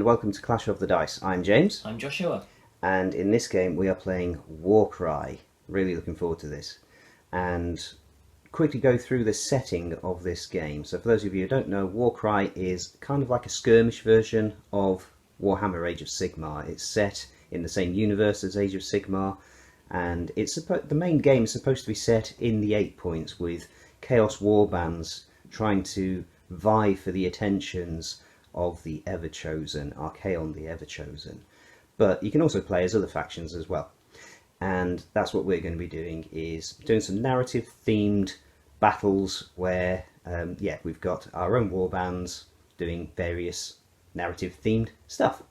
and welcome to Clash of the Dice. I'm James. I'm Joshua. And in this game we are playing Warcry. Really looking forward to this. And quickly go through the setting of this game. So for those of you who don't know, Warcry is kind of like a skirmish version of Warhammer Age of Sigmar. It's set in the same universe as Age of Sigmar, and the main game is supposed to be set in the 8 points with Chaos Warbands trying to vie for the attentions of the Everchosen, Archaon the Everchosen. But you can also play as other factions as well. And that's what we're going to be doing, is doing some narrative themed battles where we've got our own warbands doing various narrative themed stuff.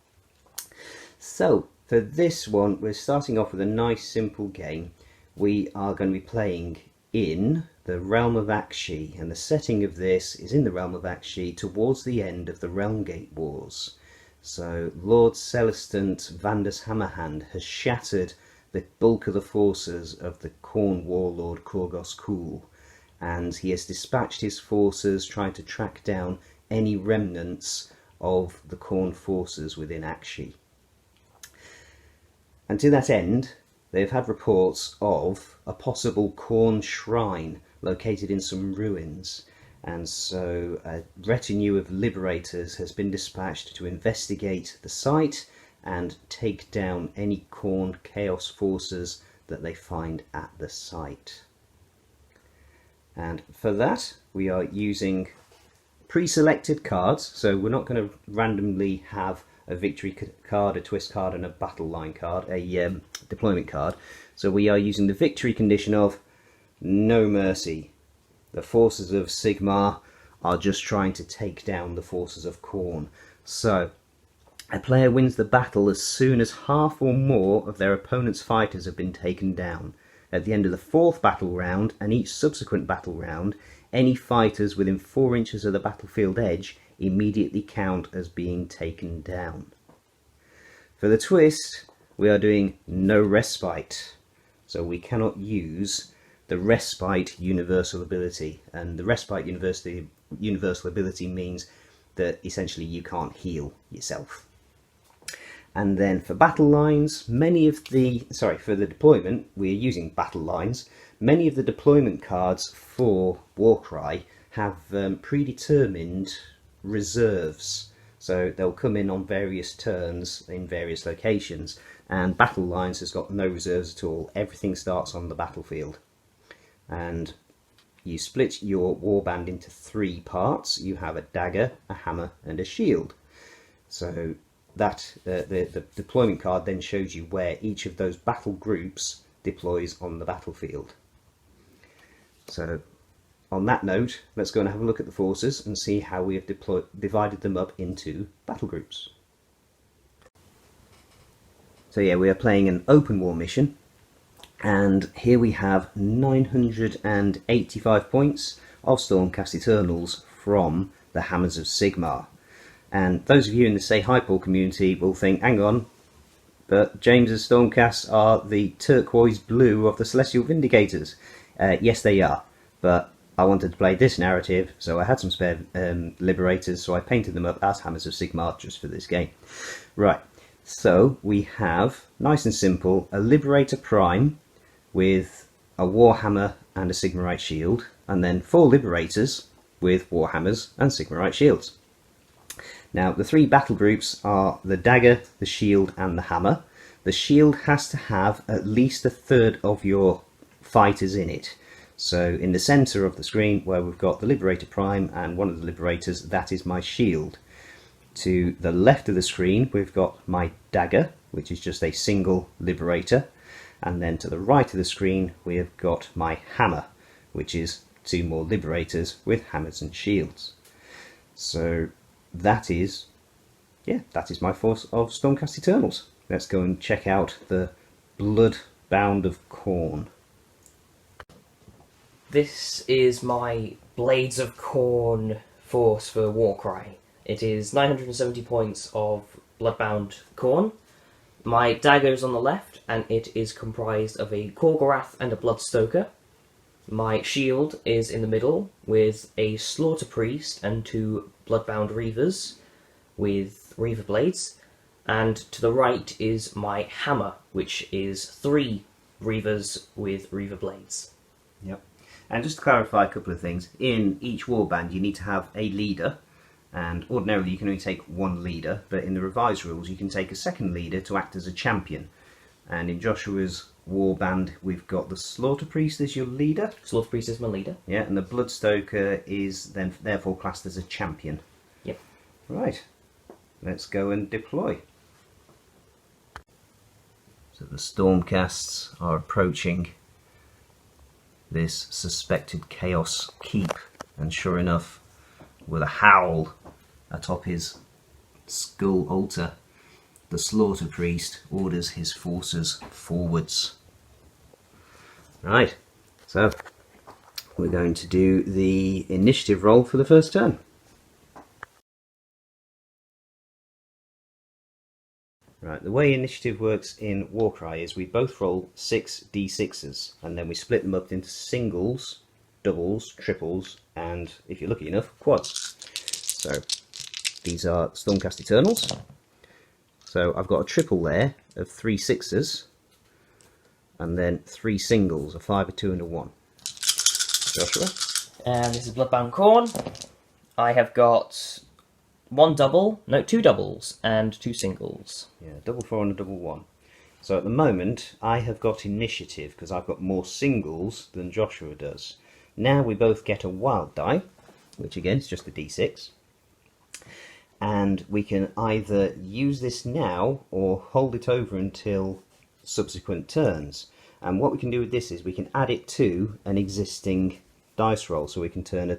So for this one, we're starting off with a nice simple game. We are going to be playing in the realm of Akshi, and the setting of this is in the realm of Akshi towards the end of the Realmgate Wars. So Lord Celestant Vandus Hammerhand has shattered the bulk of the forces of the Khorne warlord Korgos Khul, and he has dispatched his forces trying to track down any remnants of the Khorne forces within Akshi. And to that end, they've had reports of a possible Khorne shrine located in some ruins, and so a retinue of liberators has been dispatched to investigate the site and take down any Khorne chaos forces that they find at the site. And for that we are using pre-selected cards, so we're not going to randomly have a victory card, a twist card and a battle line card, a deployment card. So we are using the victory condition of no mercy. The forces of Sigmar are just trying to take down the forces of Khorne. So a player wins the battle as soon as half or more of their opponent's fighters have been taken down. At the end of the 4th battle round and each subsequent battle round, any fighters within 4 inches of the battlefield edge immediately count as being taken down. For the twist, we are doing no respite, so we cannot use the respite universal ability, and the respite universal ability means that essentially you can't heal yourself. And then for battle lines, for the deployment, we're using battle lines. Many of the deployment cards for Warcry have predetermined reserves, so they'll come in on various turns in various locations, and battle lines has got no reserves at all. Everything starts on the battlefield, and you split your warband into 3 parts. You have a dagger, a hammer and a shield. So that the deployment card then shows you where each of those battle groups deploys on the battlefield. So on that note, let's go and have a look at the forces and see how we have divided them up into battle groups. So yeah, we are playing an open war mission, and here we have 985 points of Stormcast Eternals from the Hammers of Sigmar. And those of you in the Say Hi Paul community will think, hang on, but James's Stormcasts are the turquoise blue of the Celestial Vindicators. Yes, they are, but I wanted to play this narrative, so I had some spare liberators, so I painted them up as Hammers of Sigmar just for this game. Right, so we have, nice and simple, a Liberator Prime with a Warhammer and a Sigmarite shield, and then 4 Liberators with Warhammers and Sigmarite shields. Now the 3 battle groups are the dagger, the shield and the hammer. The shield has to have at least 1/3 of your fighters in it. So in the centre of the screen where we've got the Liberator Prime and one of the Liberators, that is my shield. To the left of the screen we've got my dagger, which is just a single Liberator, and then to the right of the screen we have got my hammer, which is 2 more Liberators with hammers and shields. So that is my force of Stormcast Eternals. Let's go and check out the Bloodbound of Khorne. This is my Blades of Khorne force for Warcry. It is 970 points of Bloodbound Khorne. My dagger is on the left, and it is comprised of a Korgorath and a Bloodstoker. My shield is in the middle, with a Slaughter Priest and 2 Bloodbound Reavers, with with Reaver Blades, and to the right is my hammer, which is 3 Reavers with Reaver Blades. Yep. And just to clarify a couple of things, in each warband you need to have a leader, and ordinarily you can only take one leader, but in the revised rules you can take a second leader to act as a champion. And in Joshua's warband we've got the Slaughter Priest as your leader. Slaughter Priest is my leader. Yeah, and the Bloodstoker is then therefore classed as a champion. Yep. Right, let's go and deploy. So the Stormcasts are approaching this suspected Chaos Keep, and sure enough, with a howl atop his skull altar, the Slaughter Priest orders his forces forwards. Right, so we're going to do the initiative roll for the first turn. Right, the way initiative works in Warcry is we both roll 6d6s and then we split them up into singles, doubles, triples, and if you're lucky enough, quads. So these are Stormcast Eternals. So I've got a triple there of 3 6s and then 3 singles, a 5, a 2 and a 1. Joshua? And this is Bloodbound Khorne. I have got 2 doubles and 2 singles. Yeah, double 4 and a double 1. So at the moment I have got initiative because I've got more singles than Joshua does. Now we both get a wild die, which again is just a d6. And we can either use this now or hold it over until subsequent turns. And what we can do with this is we can add it to an existing dice roll, so we can turn a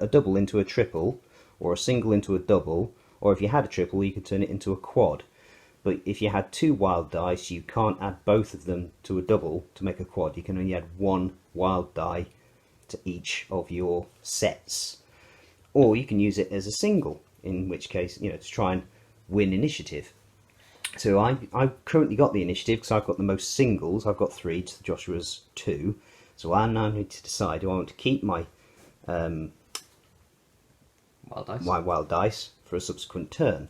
double into a triple, or a single into a double, or if you had a triple you could turn it into a quad. But if you had 2 wild dice you can't add both of them to a double to make a quad. You can only add 1 wild die to each of your sets. Or you can use it as a single, in which case, to try and win initiative. So I've currently got the initiative because I've got the most singles. I've got 3 to Joshua's 2. So I now need to decide, do I want to keep my wild dice for a subsequent turn?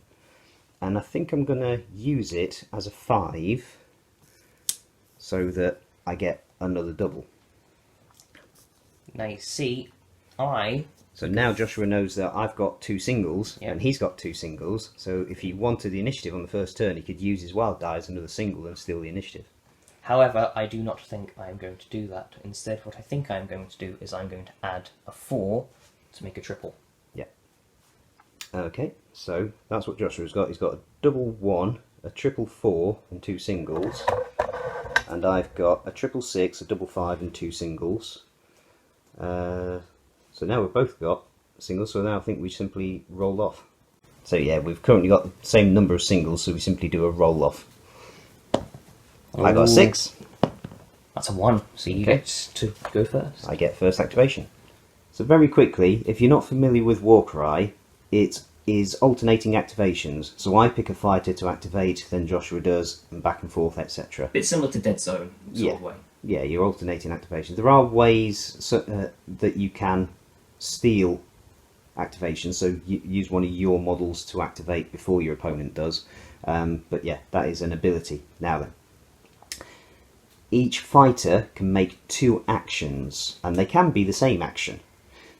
And I think I'm going to use it as a 5 so that I get another double. Now you see, So now Joshua knows that I've got 2 singles, Yep. and he's got 2 singles, so if he wanted the initiative on the first turn, he could use his wild die as another single and steal the initiative. However, I do not think I am going to do that. Instead, what I think I am going to do is I'm going to add a 4 to make a triple. Yeah. Okay, so that's what Joshua's got. He's got a double 1, a triple 4, and 2 singles. And I've got a triple 6, a double 5, and 2 singles. So now we've both got singles, so now I think we simply roll off. So yeah, we've currently got the same number of singles, so we simply do a roll off. I got a 6. That's a 1, so you Okay. get to go first. I get first activation. So very quickly, if you're not familiar with Warcry, it is alternating activations. So I pick a fighter to activate, then Joshua does, and back and forth, etc. Bit similar to Dead Zone sort of way. Yeah, you're alternating activations. There are ways that you can steal activations, so you use one of your models to activate before your opponent does. But yeah, that is an ability. Now then, each fighter can make 2 actions, and they can be the same action.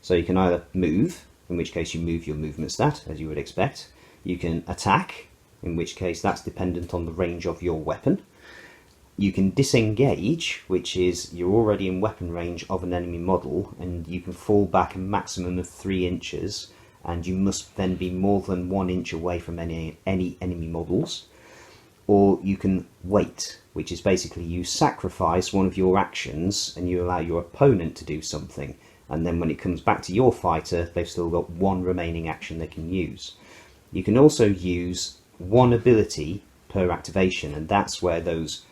So you can either move, in which case you move your movement stat, as you would expect. You can attack, in which case that's dependent on the range of your weapon. You can disengage, which is you're already in weapon range of an enemy model, and you can fall back a maximum of 3 inches, and you must then be more than 1 inch away from any enemy models. Or you can wait, which is basically you sacrifice one of your actions and you allow your opponent to do something, and then when it comes back to your fighter they've still got 1 remaining action they can use. You can also use 1 ability per activation, and that's where those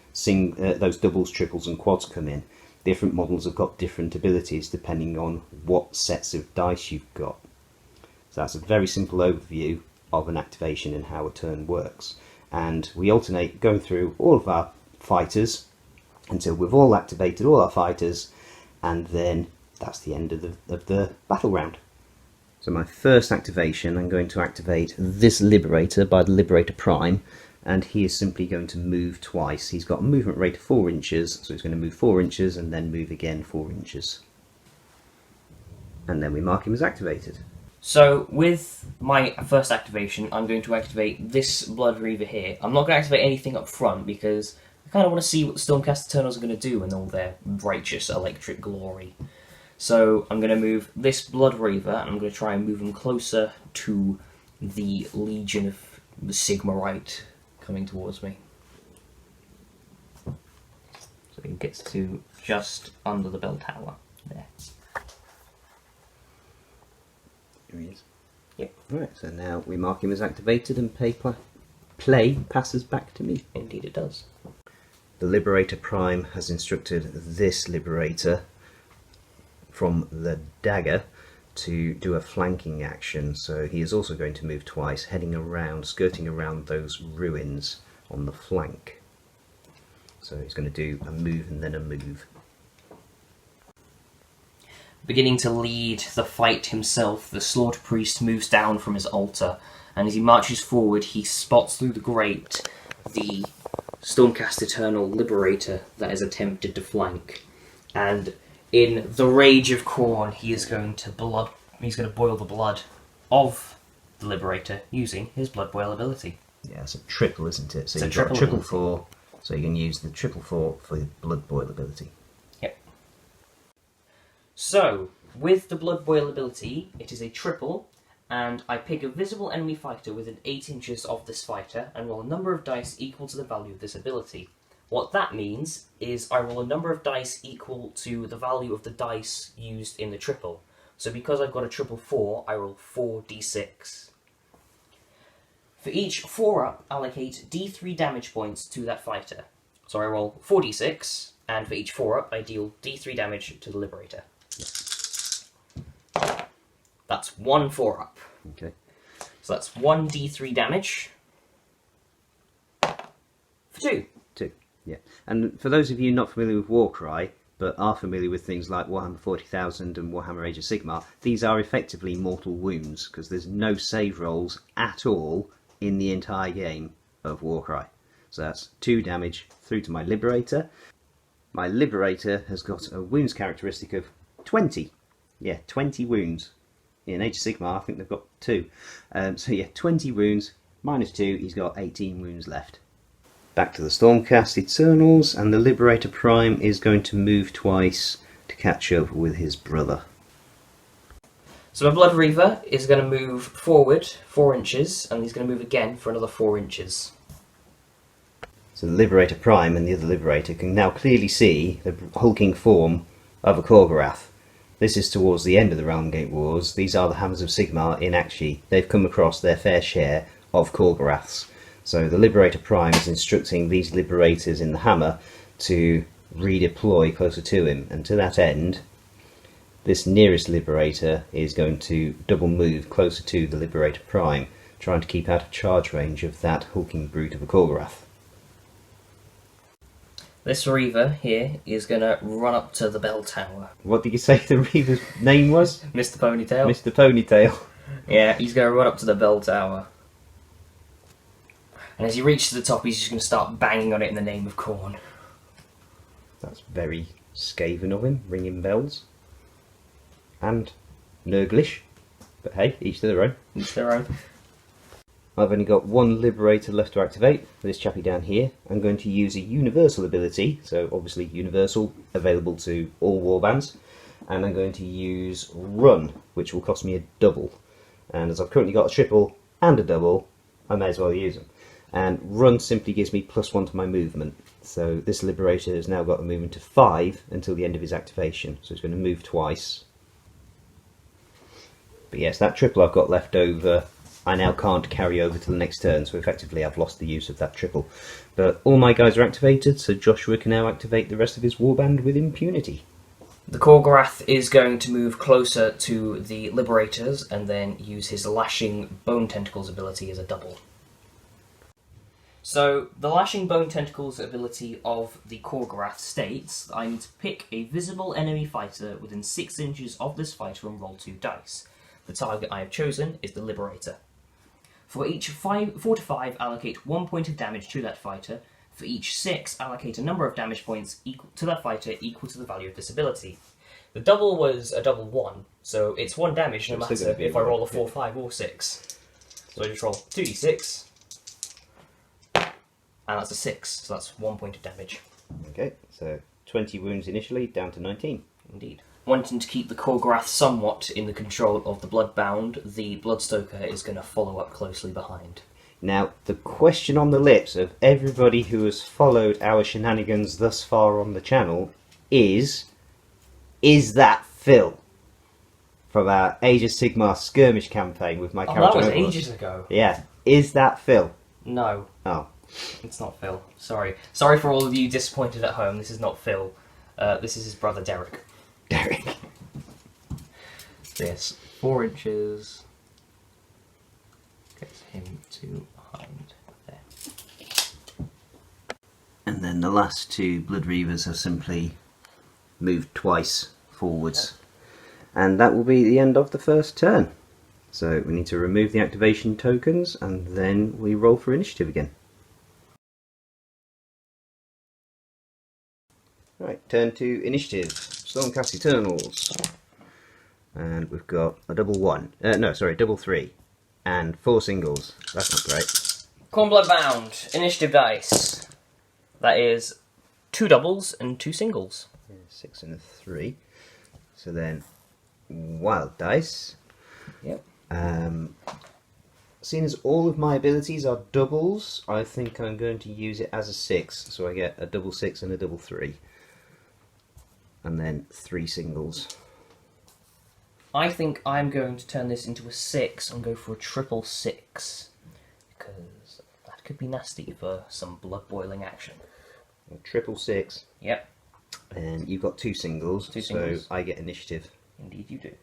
doubles, triples and quads come in. Different models have got different abilities depending on what sets of dice you've got. So that's a very simple overview of an activation and how a turn works. And we alternate going through all of our fighters until we've all activated all our fighters, and then that's the end of the battle round. So my first activation, I'm going to activate this Liberator by the Liberator Prime, and he is simply going to move twice. He's got a movement rate of 4 inches, so he's going to move 4 inches and then move again 4 inches. And then we mark him as activated. So with my first activation, I'm going to activate this Blood Reaver here. I'm not going to activate anything up front because I kind of want to see what the Stormcast Eternals are going to do in all their righteous electric glory. So I'm going to move this Blood Reaver, and I'm going to try and move him closer to the Legion of the Sigmarite coming towards me. So he gets to just under the bell tower there. Here he is. Yep. Right, so now we mark him as activated and play passes back to me. Indeed it does. The Liberator Prime has instructed this Liberator from the dagger to do a flanking action, so he is also going to move twice, heading around, skirting around those ruins on the flank. So he's going to do a move and then a move. Beginning to lead the fight himself, the Slaughter Priest moves down from his altar, and as he marches forward, he spots through the grate the Stormcast Eternal Liberator that is attempted to flank. And in the rage of Khorne, he's going to boil the blood of the Liberator using his Blood Boil ability. Yeah, it's a triple, isn't it? So It's a you've got triple triple 4, so you can use the triple 4 for the Blood Boil ability. Yep. So, with the Blood Boil ability, it is a triple, and I pick a visible enemy fighter within 8 inches of this fighter and roll a number of dice equal to the value of this ability. What that means is I roll a number of dice equal to the value of the dice used in the triple. So because I've got a triple 4, I roll 4d6. For each 4-up, allocate d3 damage points to that fighter. So I roll 4d6, and for each 4-up, I deal d3 damage to the Liberator. That's 1 4-up. Okay. So that's 1d3 damage for 2. 2, yeah. And for those of you not familiar with Warcry, but are familiar with things like Warhammer 40,000 and Warhammer Age of Sigmar, these are effectively mortal wounds, because there's no save rolls at all in the entire game of Warcry. So that's 2 damage through to my Liberator. My Liberator has got a wounds characteristic of 20. Yeah, 20 wounds. In Age of Sigmar, I think they've got 2. So yeah, 20 wounds, minus 2, he's got 18 wounds left. Back to the Stormcast Eternals, and the Liberator Prime is going to move twice to catch up with his brother. So my Blood Reaver is going to move forward 4 inches, and he's going to move again for another 4 inches. So the Liberator Prime and the other Liberator can now clearly see the hulking form of a Korgorath. This is towards the end of the Realmgate Wars. These are the Hammers of Sigmar in Akshi. They've come across their fair share of Korgoraths. So the Liberator Prime is instructing these Liberators in the Hammer to redeploy closer to him. And to that end, this nearest Liberator is going to double move closer to the Liberator Prime, trying to keep out of charge range of that hulking brute of a Korgorath. This Reaver here is going to run up to the bell tower. What did you say the Reaver's name was? Mr. Ponytail? Mr. Ponytail. Yeah, he's going to run up to the bell tower. And as he reaches the top, he's just going to start banging on it in the name of Khorne. That's very Skaven of him, ringing bells. And Nurglish. But hey, each to their own. Each their own. I've only got 1 Liberator left to activate, this chappie down here. I'm going to use a universal ability, so obviously universal, available to all warbands. And I'm going to use Run, which will cost me a double. And as I've currently got a triple and a double, I may as well use them. And Run simply gives me +1 to my movement. So this Liberator has now got a movement of 5 until the end of his activation. So he's going to move twice. But yes, that triple I've got left over, I now can't carry over to the next turn, so effectively I've lost the use of that triple. But all my guys are activated, so Joshua can now activate the rest of his warband with impunity. The Korgorath is going to move closer to the Liberators and then use his Lashing Bone Tentacles ability as a double. So, the Lashing Bone Tentacles ability of the Korgorath states that I need to pick a visible enemy fighter within 6 inches of this fighter and roll 2 dice. The target I have chosen is the Liberator. For each 4 to 5, allocate 1 point of damage to that fighter. For each 6, allocate a number of damage points equal to that fighter equal to the value of this ability. The double was a double 1, so it's 1 damage no matter if I roll a 4, 5 or 6. So I just roll 2d6, and that's a 6, so that's 1 point of damage. Okay, so 20 wounds initially, down to 19. Indeed. Wanting to keep the Khorgorath somewhat in the control of the Bloodbound, the Bloodstoker is going to follow up closely behind. Now, the question on the lips of everybody who has followed our shenanigans thus far on the channel is that Phil? From our Age of Sigmar skirmish campaign with my character. Oh, that was ages ago. Yeah. Is that Phil? No. Oh. It's not Phil. Sorry. Sorry for all of you disappointed at home. This is not Phil. This is his brother Derek. Derek. Yes. 4 inches. Gets him to behind there. And then the last 2 Blood Reavers have simply moved twice forwards. And that will be the end of the first turn. So we need to remove the activation tokens and then we roll for initiative again. Right, turn to initiative. Stormcast Eternals. And we've got a double 1. Double 3. And 4 singles. That's not great. Khorne Bloodbound. Initiative dice. That is 2 doubles and 2 singles. 6 and a 3. So then, wild dice. Yep. Seeing as all of my abilities are doubles, I think I'm going to use it as a 6. So I get a double 6 and a double 3. And then 3 singles. I think I'm going to turn this into a 6 and go for a triple 6. Because that could be nasty for some blood boiling action. A triple 6. Yep. And you've got 2 singles, so I get initiative. Indeed you do.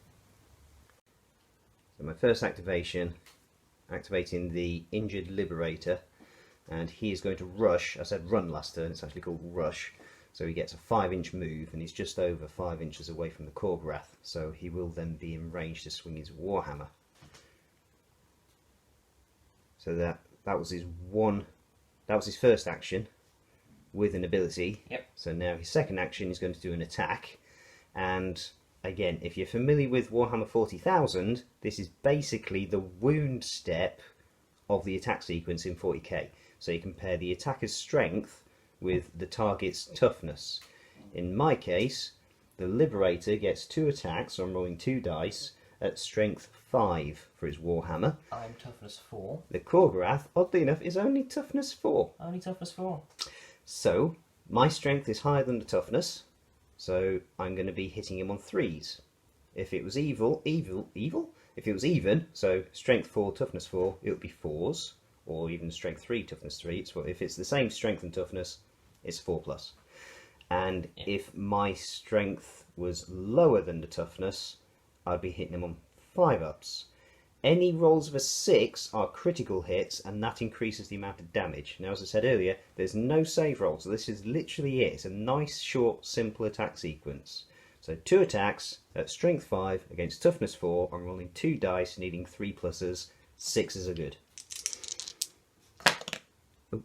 So my first activation, activating the Injured Liberator, and he is going to rush. I said run last turn, it's actually called rush. So he gets a 5-inch move, and he's just over 5 inches away from the Khorgorath, so he will then be in range to swing his Warhammer. So that was his first action with an ability. Yep. So now his second action is going to do an attack, and again, if you're familiar with Warhammer 40,000, this is basically the wound step of the attack sequence in 40k. So you compare the attacker's strength with the target's toughness. In my case, the Liberator gets 2 attacks, so I'm rolling 2 dice, at strength 5 for his Warhammer. I'm toughness 4. The Khorgorath, oddly enough, is only toughness 4. Only toughness 4. So, my strength is higher than the toughness, so I'm going to be hitting him on 3s. If it was if it was even, so strength 4, toughness 4, it would be 4s, or even strength 3, toughness 3. If it's the same strength and toughness, it's 4+. And if my strength was lower than the toughness, I'd be hitting him on 5-ups. Any rolls of a 6 are critical hits, and that increases the amount of damage. Now, as I said earlier, there's no save roll, so this is literally it. It's a nice, short, simple attack sequence. So 2 attacks at strength 5 against toughness 4. I'm rolling 2 dice, needing 3 pluses. 6s are good. Oh,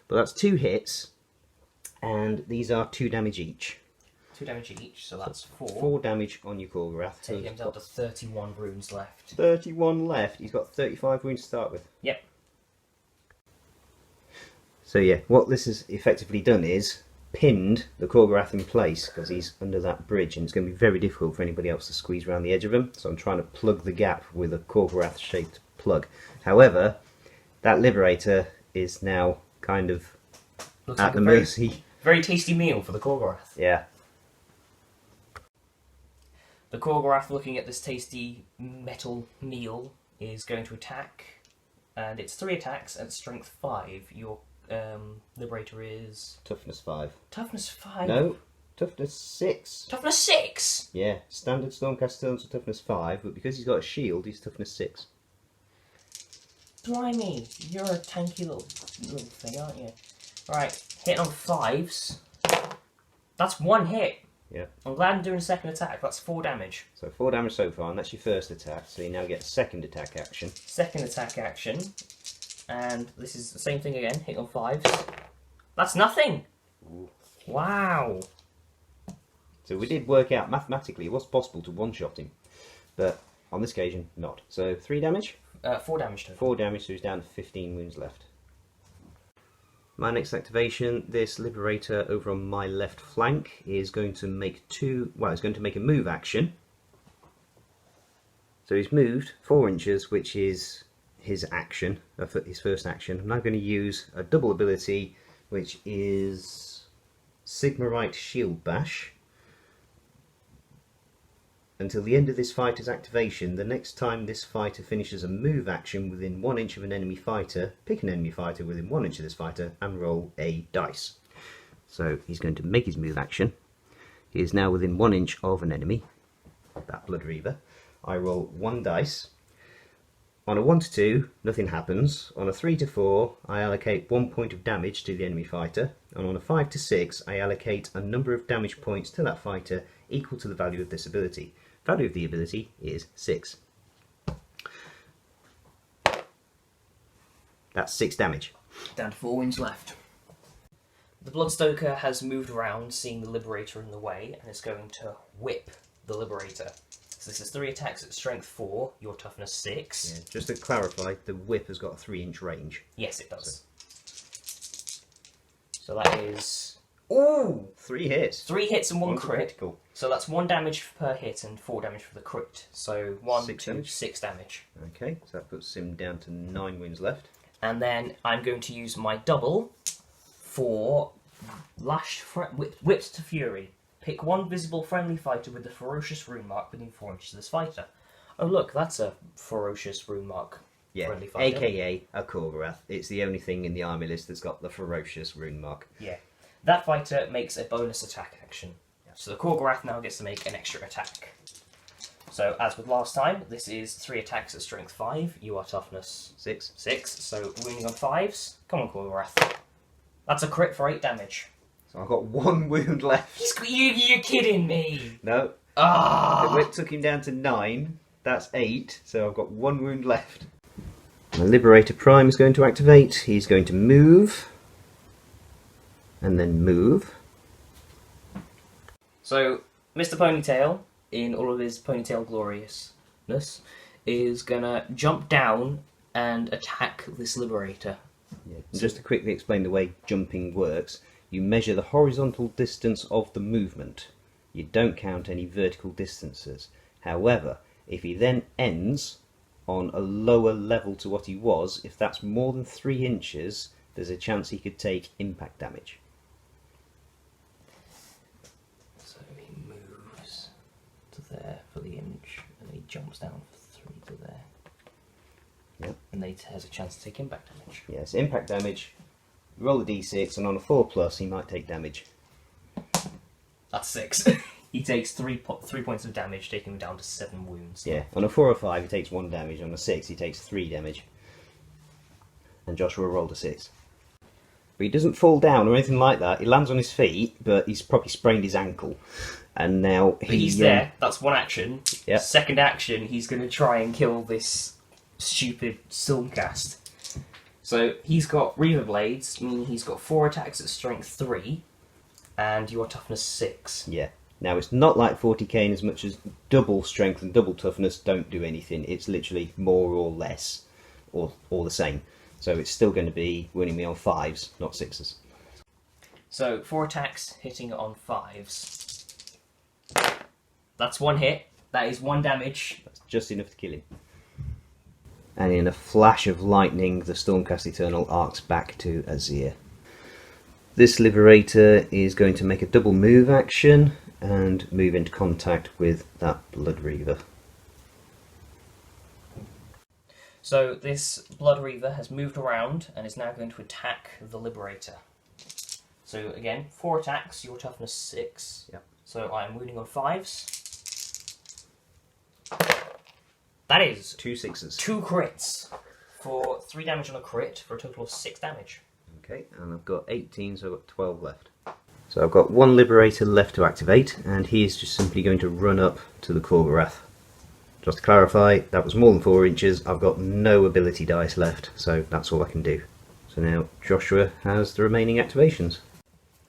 but that's 2 hits, and these are 2 damage each. 2 damage each, so that's 4. 4 damage on your Khorgorath. Take him down to 31 runes left. 31 left. He's got 35 wounds to start with. Yep. So yeah, what this has effectively done is pinned the Khorgorath in place because he's under that bridge, and it's going to be very difficult for anybody else to squeeze around the edge of him. So I'm trying to plug the gap with a Khorgorath shaped plug. However, that Liberator is now kind of Looks at like the a mercy. very tasty meal for the Khorgorath. Yeah. The Khorgorath, looking at this tasty metal meal, is going to attack, and it's 3 attacks at strength 5. Your Liberator is Toughness 5. toughness 5. No, toughness 6. Toughness 6. Yeah, standard Stormcast turns are toughness 5, but because he's got a shield, he's toughness 6. Blimey, you're a tanky little thing, aren't you? Right, hitting on 5s. That's 1 hit. Yeah. I'm glad I'm doing a second attack. That's 4 damage. So 4 damage so far, and that's your first attack. So you now get a second attack action. Second attack action. And this is the same thing again, hit on 5s. That's nothing! Ooh. Wow! So we did work out mathematically it was possible to one-shot him, but on this occasion, not. So 3 damage? 4 damage total. 4 damage, so he's down to 15 wounds left. My next activation, this Liberator over on my left flank is going to make it's going to make a move action. So he's moved 4 inches, which is his action, his first action. I'm now going to use a double ability, which is Sigmarite Shield Bash. Until the end of this fighter's activation, the next time this fighter finishes a move action within 1 inch of an enemy fighter, pick an enemy fighter within 1 inch of this fighter and roll a dice. So he's going to make his move action. He is now within 1 inch of an enemy, that Blood Reaver. I roll 1 dice. On a 1 to 2, nothing happens. On a 3 to 4, I allocate 1 point of damage to the enemy fighter. And on a 5 to 6, I allocate a number of damage points to that fighter equal to the value of this ability. Value of the ability is 6. That's 6 damage. Down to 4 wounds left. The Bloodstoker has moved around, seeing the Liberator in the way, and is going to whip the Liberator. So this is 3 attacks at strength 4, your toughness 6. Yeah, just to clarify, the whip has got a 3-inch range. Yes, it does. So that is... Ooh! 3 hits. 3 hits and 1 One crit. critical. So that's 1 damage per hit and 4 damage for the crit. So 1, 6 2, damage. 6 damage. Okay, so that puts him down to 9 wounds left. And then I'm going to use my double for Whipped to Fury. Pick 1 visible friendly fighter with the ferocious rune mark within 4 inches of this fighter. Oh look, that's a ferocious rune mark. Yeah, Friendly fighter. aka a Korgorath. It's the only thing in the army list that's got the ferocious rune mark. Yeah. That fighter makes a bonus attack action. So the Khorgorath now gets to make an extra attack. So as with last time, this is 3 attacks at strength 5. You are toughness 6. 6, so wounding on 5s. Come on, Khorgorath. That's a crit for 8 damage. So I've got 1 wound left. You're kidding me! No. Ah! The whip took him down to 9. That's 8, so I've got 1 wound left. My Liberator Prime is going to activate. He's going to move. And then move. So, Mr. Ponytail, in all of his ponytail gloriousness, is gonna jump down and attack this Liberator. Yeah. And just to quickly explain the way jumping works, you measure the horizontal distance of the movement. You don't count any vertical distances. However, if he then ends on a lower level to what he was, if that's more than 3 inches, there's a chance he could take impact damage. So he moves to there for the inch, and he jumps down for 3 to there. Yep. And then he has a chance to take impact damage. Yes, impact damage. Roll a d6, and on a 4+, he might take damage. That's 6. He takes 3 points of damage, taking him down to 7 wounds. Yeah, on a 4 or 5, he takes 1 damage. On a 6, he takes 3 damage. And Joshua rolled a 6. But he doesn't fall down or anything like that. He lands on his feet, but he's probably sprained his ankle. And now He's there. That's 1 action. Yep. Second action, he's going to try and kill this stupid Stormcast. So he's got Reaver Blades, meaning he's got 4 attacks at strength 3, and your toughness 6. Yeah. Now, it's not like 40k in as much as double strength and double toughness don't do anything. It's literally more or less, or the same. So it's still going to be winning me on 5s, not 6s. So 4 attacks hitting on 5s. That's 1 hit. That is 1 damage. That's just enough to kill him. And in a flash of lightning, the Stormcast Eternal arcs back to Azir. This Liberator is going to make a double move action and move into contact with that Blood Reaver. So this Blood Reaver has moved around and is now going to attack the Liberator. So again, 4 attacks, your toughness 6. Yep. So I am wounding on 5s. That is 2 6s. 2 crits for 3 damage on a crit for a total of 6 damage. Okay, and I've got 18, so I've got 12 left. So I've got one Liberator left to activate, and he is just simply going to run up to the Korgorath. Just to clarify, that was more than 4 inches. I've got no ability dice left, so that's all I can do. So now Joshua has the remaining activations.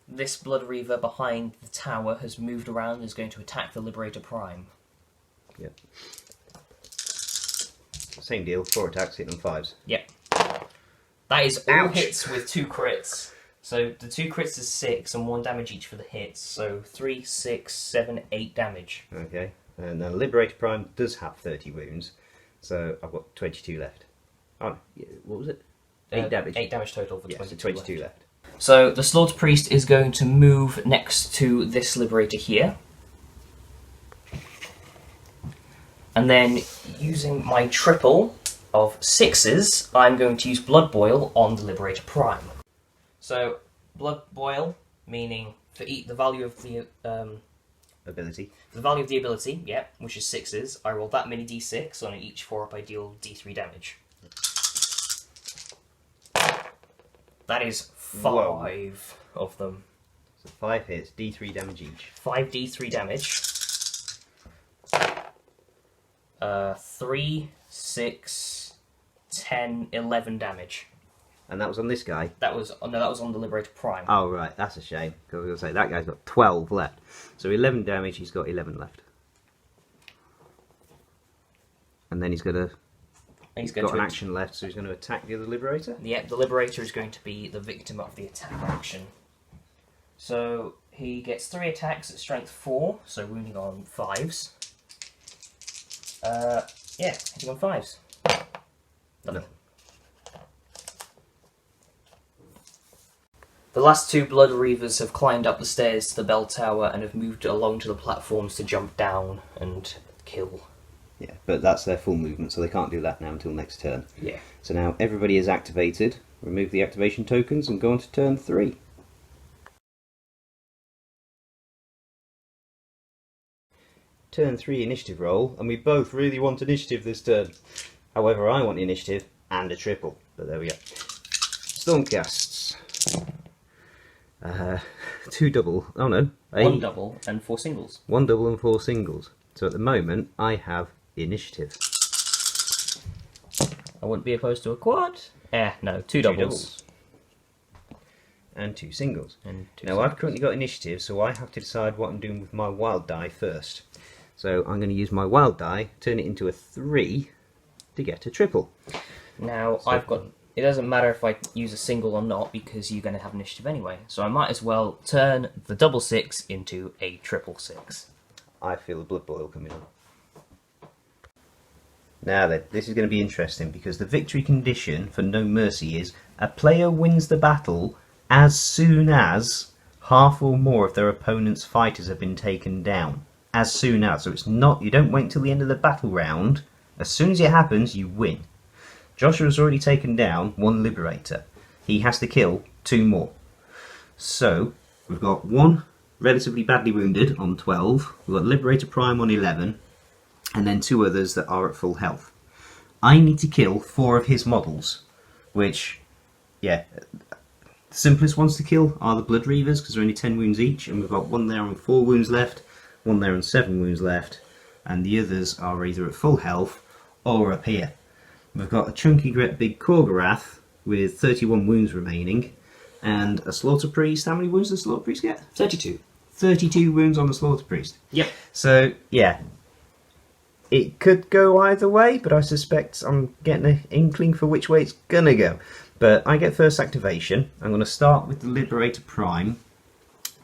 This Blood Reaver behind the tower has moved around and is going to attack the Liberator Prime. Yep. Same deal, 4 attacks, hit them 5s. Yep. That is all Ouch. hits with 2 crits. So the 2 crits is 6 and 1 damage each for the hits. So 3, 6, 7, 8 damage. Okay, and then Liberator Prime does have 30 wounds, so I've got 22 left. Oh, what was it? 8 damage. 8 damage total for Yeah, 22, so 22 left. So the Slaughter Priest is going to move next to this Liberator here. And then using my triple of 6s, I'm going to use Blood Boil on the Liberator Prime. So Blood Boil, meaning for the value of the Ability. the value of the ability, yeah, which is 6s, I roll that many d6 on each 4-up I deal d3 damage. That is 5 of them. So 5 hits, D3 damage each. 5 d3 damage. 3, 6, 10, 11 damage. And that was on this guy? That was on the Liberator Prime. Oh right, that's a shame. Because I was going to say, that guy's got 12 left. So 11 damage, he's got 11 left. And then he's got an action left, so he's going to attack the other Liberator? Yeah, the Liberator is going to be the victim of the attack action. So he gets 3 attacks at strength 4, so wounding on 5s. Yeah, hitting on 5s. Nothing. No. The last 2 Blood Reavers have climbed up the stairs to the bell tower and have moved along to the platforms to jump down and kill. Yeah, but that's their full movement, so they can't do that now until next turn. Yeah. So now everybody is activated. Remove the activation tokens and go on to turn 3. Turn 3 initiative roll, and we both really want initiative this turn. However, I want initiative and a triple, but there we go. Stormcasts. 2 double, oh no. 1 double and 4 singles. 1 double and 4 singles. So at the moment, I have initiative. I wouldn't be opposed to a quad. No, 2 doubles. And 2 singles. And 2 now singles. I've currently got initiative, so I have to decide what I'm doing with my wild die first. So I'm going to use my wild die, turn it into a 3 to get a triple. Now, So- it doesn't matter if I use a single or not because you're going to have initiative anyway. So I might as well turn the double 6 into a triple 6. I feel the blood boil coming on. Now then, this is going to be interesting because the victory condition for No Mercy is a player wins the battle as soon as half or more of their opponent's fighters have been taken down. As soon as. So it's not, you don't wait until the end of the battle round. As soon as it happens, you win. Joshua has already taken down 1 Liberator. He has to kill 2 more. So, we've got 1 relatively badly wounded on 12. We've got Liberator Prime on 11. And then 2 others that are at full health. I need to kill 4 of his models. Which, yeah, the simplest ones to kill are the Blood Reavers because they're only 10 wounds each. And we've got 1 there on 4 wounds left. 1 there on 7 wounds left. And the others are either at full health or up here. We've got a chunky big Korgorath with 31 wounds remaining, and a Slaughter Priest. How many wounds does the Slaughter Priest get? 32. 32 wounds on the Slaughter Priest. Yep. So, yeah. It could go either way, but I suspect I'm getting an inkling for which way it's gonna go. But I get first activation. I'm going to start with the Liberator Prime,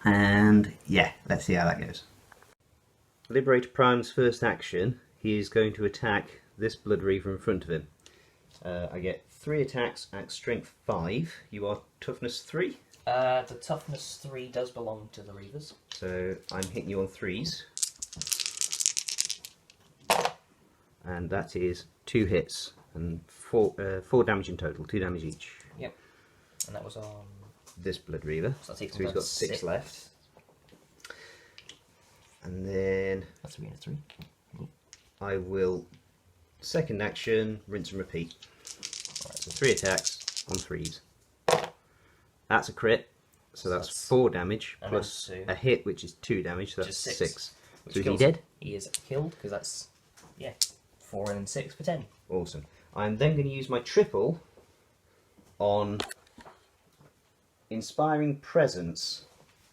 and yeah, let's see how that goes. Liberator Prime's first action, he is going to attack this Blood Reaver in front of him. I get 3 attacks at strength 5. You are toughness 3. The toughness 3 does belong to the Reavers. So I'm hitting you on 3s. And that is 2 hits and 4 damage in total, 2 damage each. Yep. And that was on This Blood Reaver. So that's he's got 6 left. And then That's 3 and a 3. I will second action, rinse and repeat. Alright, so 3 attacks on 3s. That's a crit. So that's 4 damage, and plus then 2. a hit, which is 2 damage, so that's Which is 6. Which So is he kills dead? him. He is killed, because that's, 4 and 6 for 10. Awesome. I'm then going to use my triple on Inspiring Presence.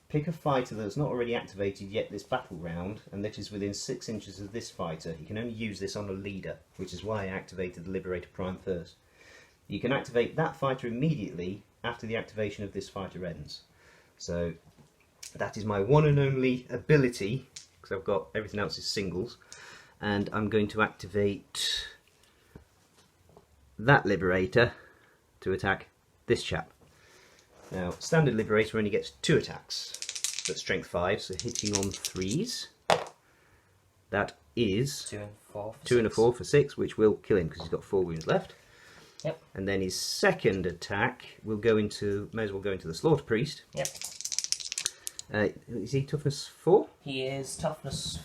Pick a fighter that's not already activated yet this battle round, and that is within 6 inches of this fighter. You can only use this on a leader, which is why I activated the Liberator Prime first. You can activate that fighter immediately after the activation of this fighter ends. So that is my one and only ability, because I've got everything else is singles, and I'm going to activate that Liberator to attack this chap. Now, standard Liberator only gets 2 attacks, but strength 5, so hitting on 3s. That is 2 and 4 for 2 and a 6. 4 for 6, which will kill him because he's got 4 wounds left. Yep. And then his second attack will go into, may as well go into the Slaughter Priest. Yep. Is he toughness 4? He is toughness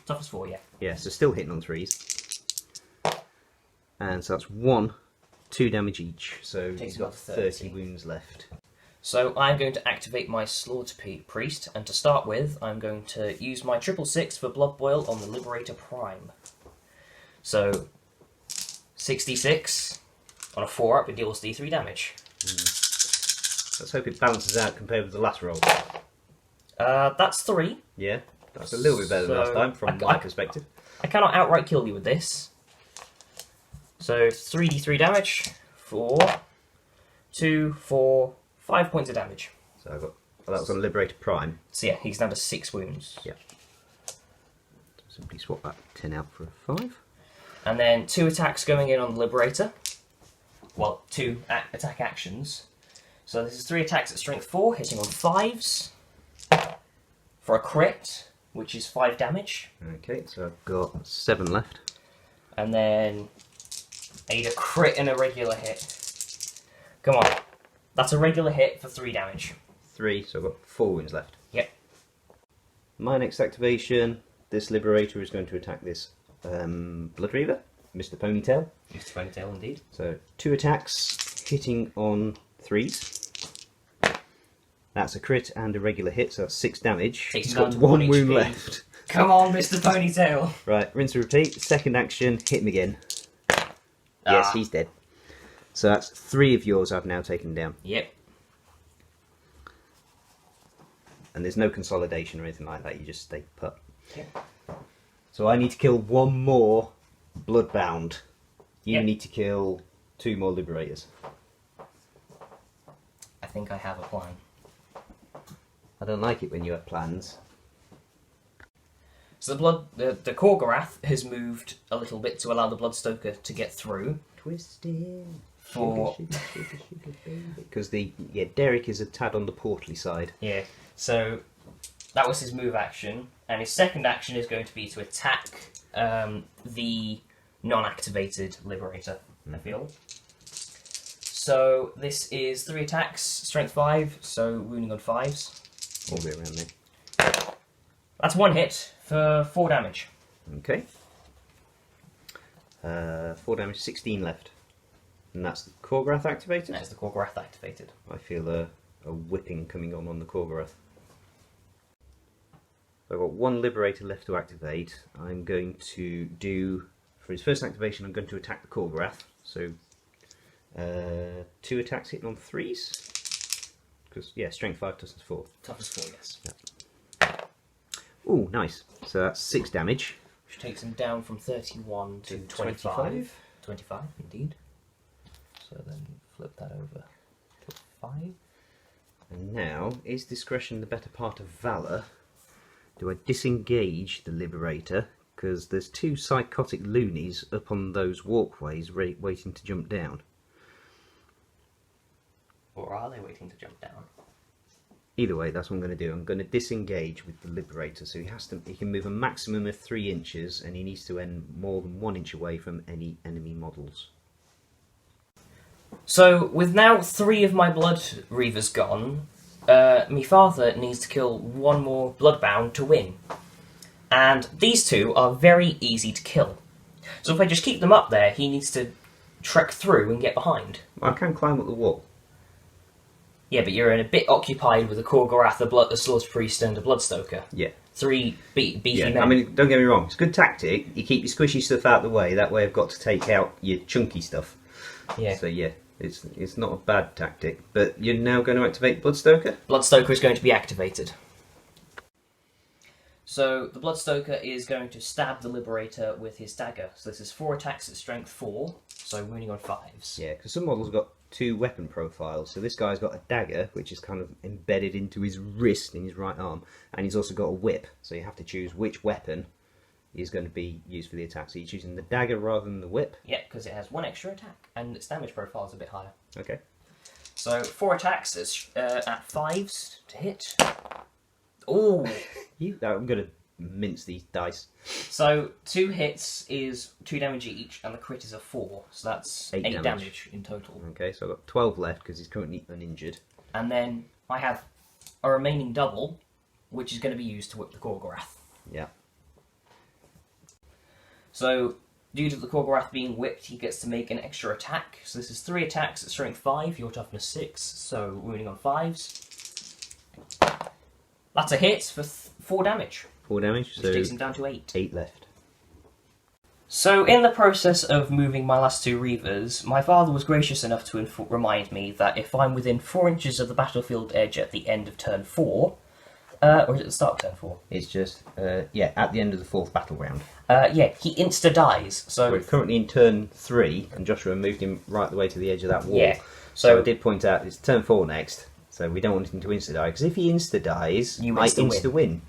4, yeah. Yeah, so still hitting on 3s. And so that's 1, 2 damage each. So Takes he's him got up to 30 wounds left. So I'm going to activate my Slaughter Priest, and to start with, I'm going to use my 666 for Blood Boil on the Liberator Prime. So 66 on a 4-up, it deals D3 damage. Let's hope it balances out compared with the last roll. That's 3. Yeah, that's a little bit better than last time from my perspective. I cannot outright kill you with this. So 3d3 damage, 4, 2, 4, 5 points of damage. So I got, well, that was on Liberator Prime. So yeah, he's down to 6 wounds. Yeah. Simply swap that 10 out for a 5. And then 2 attacks going in on the Liberator. Well, 2 attack actions. So this is 3 attacks at strength 4, hitting on 5s. For a crit, which is 5 damage. Okay, so I've got 7 left. And then I need a crit and a regular hit. Come on. That's a regular hit for 3 damage. 3, so I've got 4 wounds left. Yep. My next activation, this Liberator is going to attack this Blood Reaver, Mr. Ponytail. Mr. Ponytail, indeed. So 2 attacks, hitting on 3s. That's a crit and a regular hit, so that's 6 damage. Takes He's him down got to 1 1 wound HP. left. Come on, Mr. Ponytail. Right, rinse and repeat. Second action, hit him again. Yes, he's dead. So that's 3 of yours I've now taken down. Yep. And there's no consolidation or anything like that, you just stay put. Yep. So I need to kill 1 more Bloodbound. You Yep. need to kill 2 more Liberators. I think I have a plan. I don't like it when you have plans. So the Khorgorath has moved a little bit to allow the Bloodstoker to get through. Twisted. For Because Derek is a tad on the portly side. yeah, so that was his move action, and his second action is going to be to attack the non-activated Liberator. I feel. So this is 3 attacks, strength 5, so wounding on 5s. All the way around there. That's 1 hit for 4 damage. Okay. 4 damage, 16 left. And that's the Khorgorath activated? That's the Khorgorath activated. I feel a whipping coming on the Khorgorath. So I've got 1 Liberator left to activate. I'm going to do, for his first activation, I'm going to attack the Khorgorath. So 2 attacks hitting on 3s. Because, yeah, strength 5, toughness 4. Toughness 4, yes. Yeah. Ooh, nice. So that's 6 damage. Which takes him down from 31 to 25. 25, indeed. So then flip that over to 5. And now, is discretion the better part of valour? Do I disengage the Liberator? Because there's 2 psychotic loonies up on those walkways waiting to jump down. Or are they waiting to jump down? Either way, that's what I'm going to do. I'm going to disengage with the Liberator, so he can move a maximum of 3 inches, and he needs to end more than 1 inch away from any enemy models. So, with now 3 of my Blood Reavers gone, my father needs to kill 1 more Bloodbound to win. And these 2 are very easy to kill. So if I just keep them up there, he needs to trek through and get behind. I can climb up the wall. Yeah, but you're in a bit occupied with a Korgorath, a Slaughter Priest, and a Bloodstoker. Yeah. 3 beefy Yeah, men. I mean, don't get me wrong, it's a good tactic. You keep your squishy stuff out of the way, that way I've got to take out your chunky stuff. Yeah. So yeah, it's not a bad tactic. But you're now going to activate Bloodstoker? Bloodstoker is going to be activated. So the Bloodstoker is going to stab the Liberator with his dagger. So this is 4 attacks at strength 4, so wounding on 5s. Yeah, because some models have got 2 weapon profiles. So this guy's got a dagger, which is kind of embedded into his wrist in his right arm, and he's also got a whip. So you have to choose which weapon is going to be used for the attack. So you're choosing the dagger rather than the whip. Yeah, because it has 1 extra attack, and its damage profile is a bit higher. Okay. So 4 attacks at 5s to hit. Ooh! I'm going to mince these dice. So 2 hits is 2 damage each, and the crit is a 4, so that's 8 damage in total. Okay, so I've got 12 left because he's currently uninjured. And then I have a remaining double, which is going to be used to whip the Korgorath. Yeah. So, due to the Korgorath being whipped, he gets to make an extra attack. So this is 3 attacks at strength 5, your toughness 6, so wounding on 5s. That's a hit for 4 damage. 4 damage, Which so takes him down to 8. 8 left. So, in the process of moving my last 2 Reavers, my father was gracious enough to remind me that if I'm within 4 inches of the battlefield edge at the end of turn 4, or is it the start of turn 4? It's just, at the end of the 4th battle round. Yeah, he insta-dies. So We're currently in turn 3, and Joshua moved him right the way to the edge of that wall. Yeah. So I did point out it's turn 4 next, so we don't want him to insta-die, because if he insta-dies, You I insta-win. insta-win.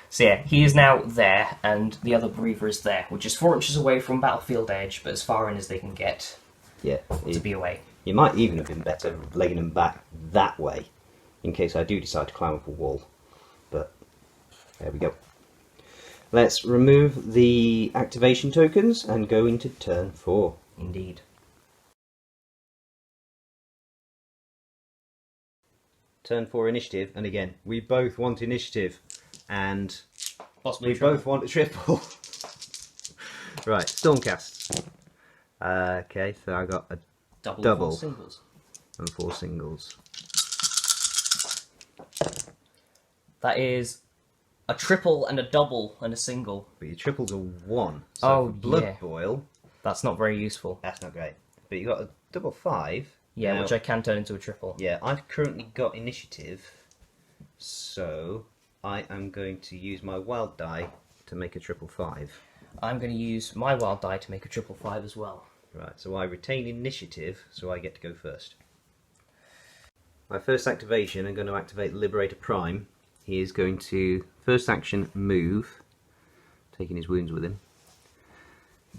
So yeah, he is now there, and the other Reaver is there, which is 4 inches away from battlefield edge, but as far in as they can get Yeah. to be away. You might even have been better legging him back that way, in case I do decide to climb up a wall. But, there we go. Let's remove the activation tokens and go into turn 4. Indeed. Turn 4 initiative, and again, we both want initiative, and Possibly we both want a triple. Right, Stormcast. Okay, so I got a double. 4 singles. and 4 singles. That is a triple and a double and a single. But your triple's a 1. So Oh, for Blood yeah. Boil, That's not very useful. that's not great. But you got a double 5. Yeah, Now, which I can turn into a triple. yeah, I've currently got initiative, so I am going to use my wild die to make a triple 5. I'm going to use my wild die to make a triple 5 as well. Right, so I retain initiative, so I get to go first. My first activation, I'm going to activate Liberator Prime. He is going to, first action, move, taking his wounds with him,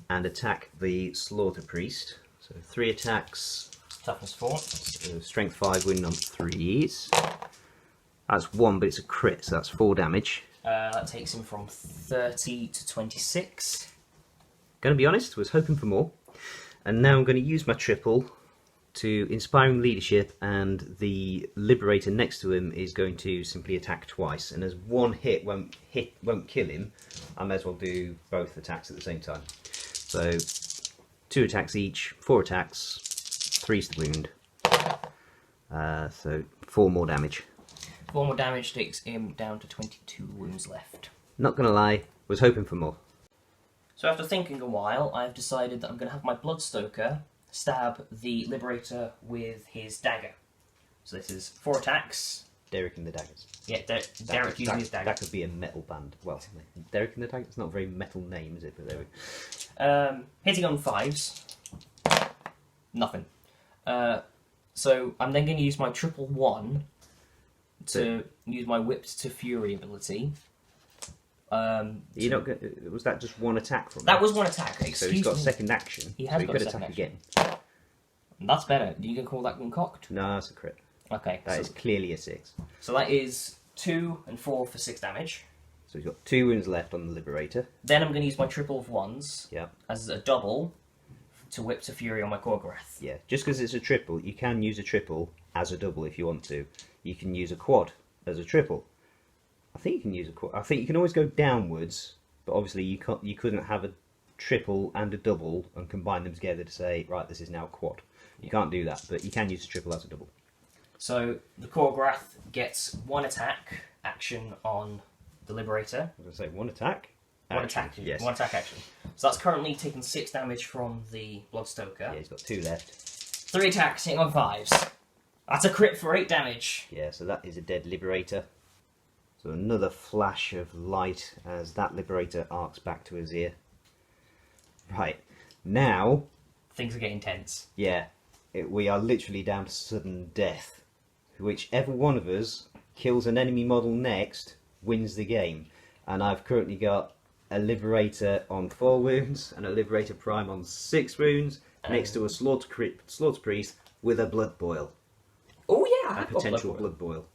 and attack the Slaughter Priest. So 3 attacks, Toughness 4. strength 5, wounding on 3s. That's 1, but it's a crit, so that's 4 damage. That takes him from 30 to 26. Gonna be honest, was hoping for more. And now I'm going to use my triple to Inspiring Leadership, and the Liberator next to him is going to simply attack twice. And as 1 hit won't kill him, I may as well do both attacks at the same time. So 2 attacks each, 4 attacks, 3's the wound. So 4 more damage. 4 more damage takes him down to 22 wounds left. Not gonna lie, was hoping for more. So after thinking a while, I've decided that I'm going to have my Bloodstoker stab the Liberator with his dagger. So this is 4 attacks. Derek and the Daggers. Yeah, Derek using his dagger. That could be a metal band. Well, Derek and the Daggers, it's not a very metal name, is it? But there we go. Hitting on 5s. Nothing. So I'm then going to use my triple 1 to use my Whipped to Fury ability. You're not gonna, was that just 1 attack from him? That was 1 attack. So he's got a second action. He has so he got a could second attack action. again. That's better. You can call that concoct? No, that's a crit. Okay. That is clearly a 6. So that is 2 and 4 for 6 damage. So he's got 2 wounds left on the Liberator. Then I'm going to use my triple of 1s Yeah. as a double to Whip to Fury on my Korgorath. Yeah. Just because it's a triple, you can use a triple as a double if you want to. You can use a quad as a triple. I think you can use a quad. I think you can always go downwards, but obviously you couldn't have a triple and a double and combine them together to say, right, this is now a quad. You can't do that, but you can use a triple as a double. So the Korgorath gets 1 attack action on the Liberator. I was going to say 1 attack. One attack, yes. 1 attack action. So that's currently taking 6 damage from the Bloodstoker. Yeah, he's got 2 left. 3 attacks, hitting on 5s. That's a crit for 8 damage. Yeah, so that is a dead Liberator. So another flash of light as that Liberator arcs back to his ear. Right, now... Things are getting tense. Yeah, we are literally down to sudden death. Whichever one of us kills an enemy model next wins the game. And I've currently got a Liberator on 4 wounds and a Liberator Prime on 6 wounds next to a Slaughter Priest with a Blood Boil. Oh yeah, A potential Blood Boil.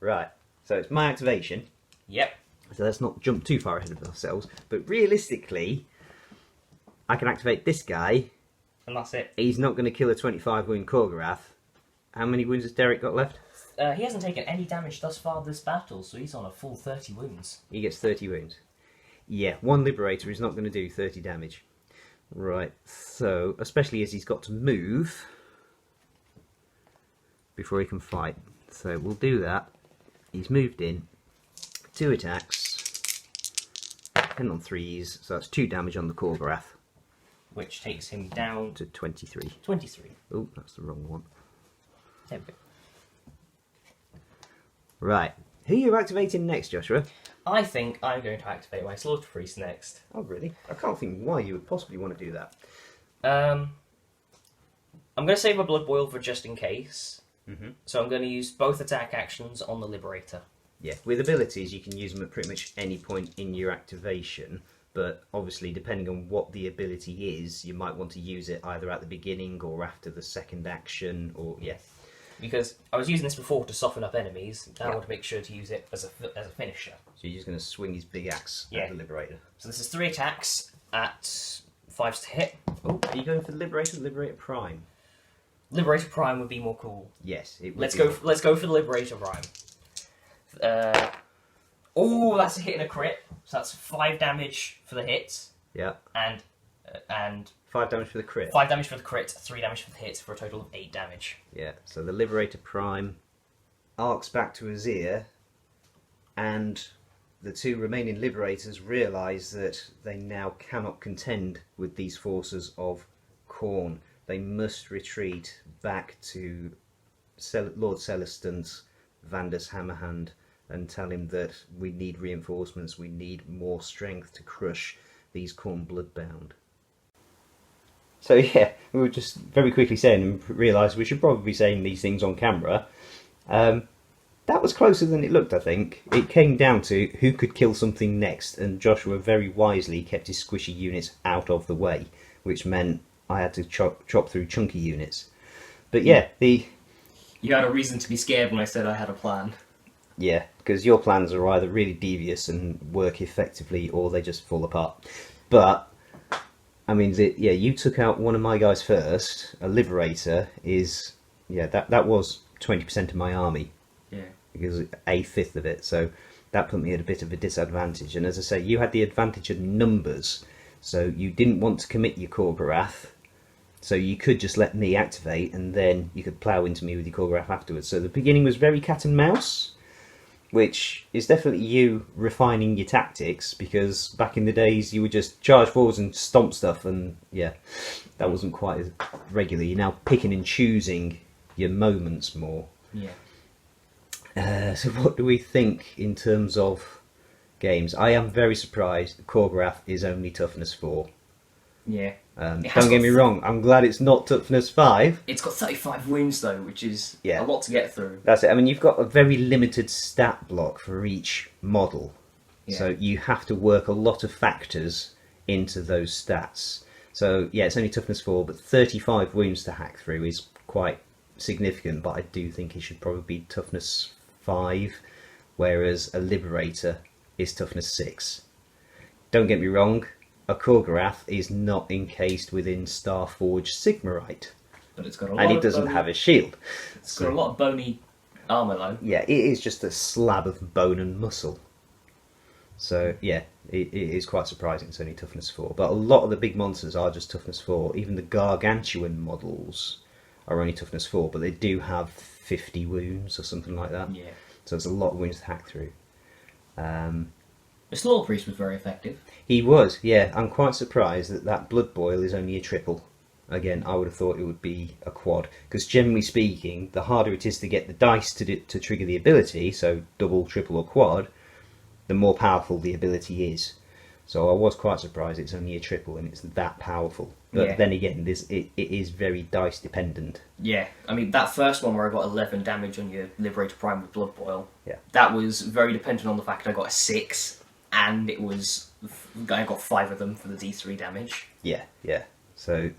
Right, so it's my activation. Yep. So let's not jump too far ahead of ourselves. But realistically, I can activate this guy. And that's it. He's not going to kill a 25 wound Korgorath. How many wounds has Derek got left? He hasn't taken any damage thus far this battle, so he's on a full 30 wounds. He gets 30 wounds. Yeah, 1 Liberator is not going to do 30 damage. Right, so, especially as he's got to move before he can fight. So we'll do that. He's moved in. 2 attacks. 10 on 3s, so that's 2 damage on the Korgorath. Which takes him down To 23. 23. Oh, that's the wrong one. There we go. Right, who are you activating next, Joshua? I think I'm going to activate my Slaughter Priest next. Oh, really? I can't think why you would possibly want to do that. I'm going to save my Blood Boil for just in case. Mm-hmm. So I'm going to use both attack actions on the Liberator. Yeah, with abilities you can use them at pretty much any point in your activation, but obviously depending on what the ability is, you might want to use it either at the beginning or after the second action, or yeah. Because I was using this before to soften up enemies, now I want to make sure to use it as a finisher. So you're just going to swing his big axe Yeah. at the Liberator. So this is 3 attacks at 5s to hit. Oh, are you going for the Liberator or Liberator Prime? Liberator Prime would be more cool. Yes, it would Let's be. go. Let's go for the Liberator Prime. Oh, that's a hit and a crit. So that's 5 damage for the hit, Yeah, and 5 damage for the crit. 5 damage for the crit, 3 damage for the hit, for a total of 8 damage. Yeah, so the Liberator Prime arcs back to his ear, and the 2 remaining Liberators realise that they now cannot contend with these forces of Khorne. They must retreat back to Lord Celestin's Vandus Hammerhand and tell him that we need reinforcements, we need more strength to crush these Khorne Bloodbound. So yeah, we were just very quickly saying and realised we should probably be saying these things on camera. That was closer than it looked, I think. It came down to who could kill something next, and Joshua very wisely kept his squishy units out of the way, which meant I had to chop through chunky units. But yeah, You had a reason to be scared when I said I had a plan. Yeah, because your plans are either really devious and work effectively, or they just fall apart. But I mean, you took out one of my guys first. A Liberator is that was 20% of my army. Yeah. Because a fifth of it, so that put me at a bit of a disadvantage. And as I say, you had the advantage of numbers, so you didn't want to commit your Korgorath, so you could just let me activate, and then you could plough into me with your Korgorath afterwards. So the beginning was very cat and mouse, which is definitely you refining your tactics, because back in the days you would just charge forwards and stomp stuff, and yeah, that wasn't quite as regular. You're now picking and choosing your moments more. Yeah. So what do we think in terms of games? I am very surprised Korgorath is only toughness 4. Yeah. Don't get me wrong, I'm glad it's not toughness 5. It's got 35 wounds though, which is Yeah. a lot to get through. That's it. I mean, you've got a very limited stat block for each model. Yeah. So you have to work a lot of factors into those stats. So yeah, it's only toughness 4, but 35 wounds to hack through is quite significant, but I do think it should probably be toughness 5, whereas a Liberator is toughness 6. Don't get me wrong, a Korgorath is not encased within Starforged Sigmarite, But it's got a lot and of it doesn't bony, have a shield. It's got a lot of bony armour though. Yeah, it is just a slab of bone and muscle. So yeah, it is quite surprising it's only toughness 4. But a lot of the big monsters are just toughness 4. Even the gargantuan models are only toughness 4, but they do have 50 wounds or something like that. Yeah. So it's a lot of wounds to hack through. The Slaughter Priest was very effective. He was, yeah. I'm quite surprised that Blood Boil is only a triple. Again, I would have thought it would be a quad, because generally speaking, the harder it is to get the dice to trigger the ability, so double, triple or quad, the more powerful the ability is. So I was quite surprised it's only a triple and it's that powerful. But Yeah. then again, it is very dice dependent. Yeah, I mean, that first one where I got 11 damage on your Liberator Prime with Blood Boil, Yeah. that was very dependent on the fact I got a 6, and it was... I got 5 of them for the D3 damage. Yeah. So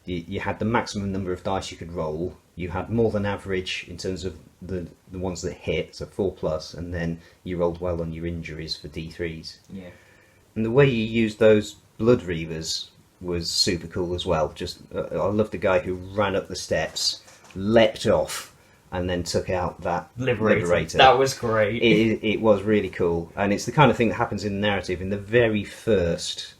you had the maximum number of dice you could roll. You had more than average in terms of the ones that hit, so 4+, and then you rolled well on your injuries for D3s. Yeah. And the way you used those Blood Reavers was super cool as well. Just I loved the guy who ran up the steps, leapt off, and then took out that Liberator. That was great. It was really cool, and it's the kind of thing that happens in the narrative in the very first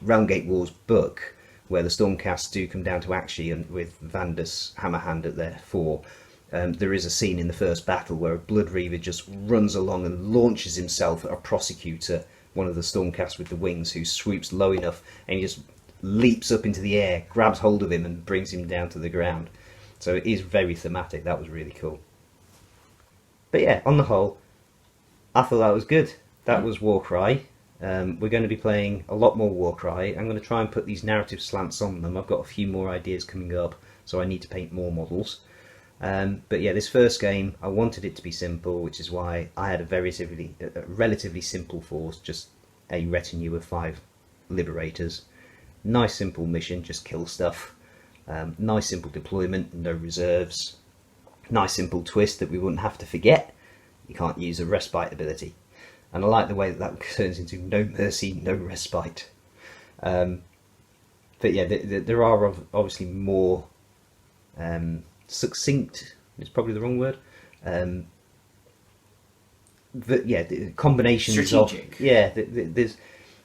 Realmgate Wars book, where the Stormcasts do come down to action with Vandus Hammerhand at their fore. There is a scene in the first battle where a Blood Reaver just runs along and launches himself at a prosecutor, one of the Stormcasts with the wings, who swoops low enough, and he just leaps up into the air, grabs hold of him and brings him down to the ground. So it is very thematic. That was really cool. But yeah, on the whole, I thought that was good. That was Warcry. We're going to be playing a lot more Warcry. I'm going to try and put these narrative slants on them. I've got a few more ideas coming up, so I need to paint more models. But yeah, this first game, I wanted it to be simple, which is why I had a relatively simple force, just a retinue of 5 Liberators. Nice simple mission, just kill stuff. Nice simple deployment, no reserves. Nice simple twist that we wouldn't have to forget. You can't use a respite ability. And I like the way that turns into no mercy, no respite. But yeah, there are obviously more succinct, is probably the wrong word. The combinations Strategic. of... Yeah, there's...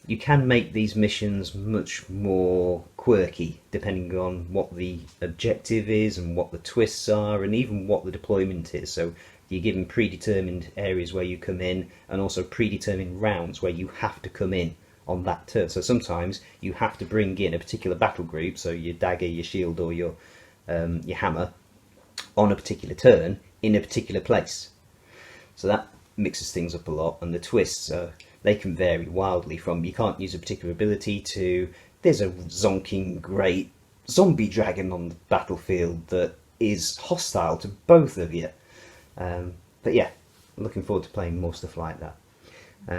You can make these missions much more quirky depending on what the objective is and what the twists are and even what the deployment is. So you're given predetermined areas where you come in and also predetermined rounds where you have to come in on that turn. So sometimes you have to bring in a particular battle group, so your dagger, your shield or your hammer, on a particular turn in a particular place. So that mixes things up a lot, and the twists they can vary wildly from you can't use a particular ability to there's a zonking great zombie dragon on the battlefield that is hostile to both of you. But yeah, looking forward to playing more stuff like that.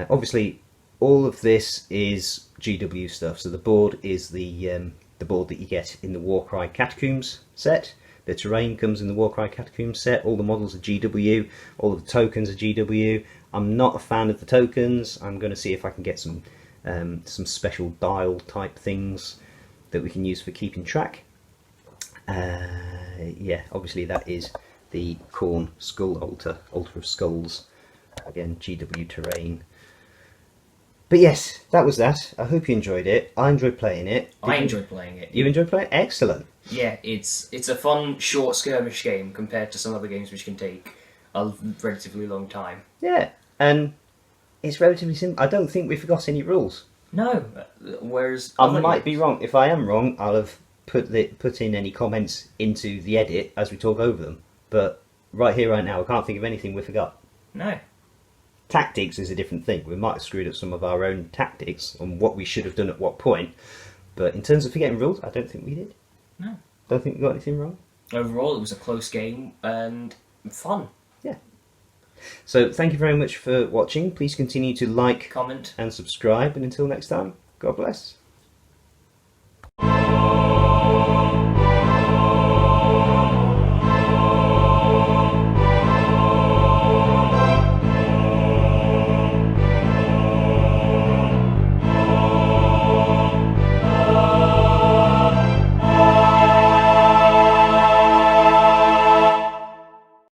Obviously, all of this is GW stuff. So the board is the board that you get in the Warcry Catacombs set. The terrain comes in the Warcry Catacombs set. All the models are GW. All of the tokens are GW. I'm not a fan of the tokens. I'm going to see if I can get some special dial type things that we can use for keeping track. Yeah, obviously that is the Khorne Skull Altar of Skulls. Again, GW terrain. But yes, that was that. I hope you enjoyed it. I enjoyed playing it. I enjoyed playing it. You enjoyed playing it? Excellent. Yeah, it's a fun, short skirmish game compared to some other games which can take a relatively long time. Yeah, and it's relatively simple. I don't think we forgot any rules. No, whereas... I might be wrong. If I am wrong, I'll have put in any comments into the edit as we talk over them. But right here, right now, I can't think of anything we forgot. No. Tactics is a different thing. We might have screwed up some of our own tactics on what we should have done at what point. But in terms of forgetting rules, I don't think we did. No. Don't think we got anything wrong. Overall, it was a close game and fun. Yeah. So thank you very much for watching. Please continue to like, Comment. and subscribe. And until next time, God bless.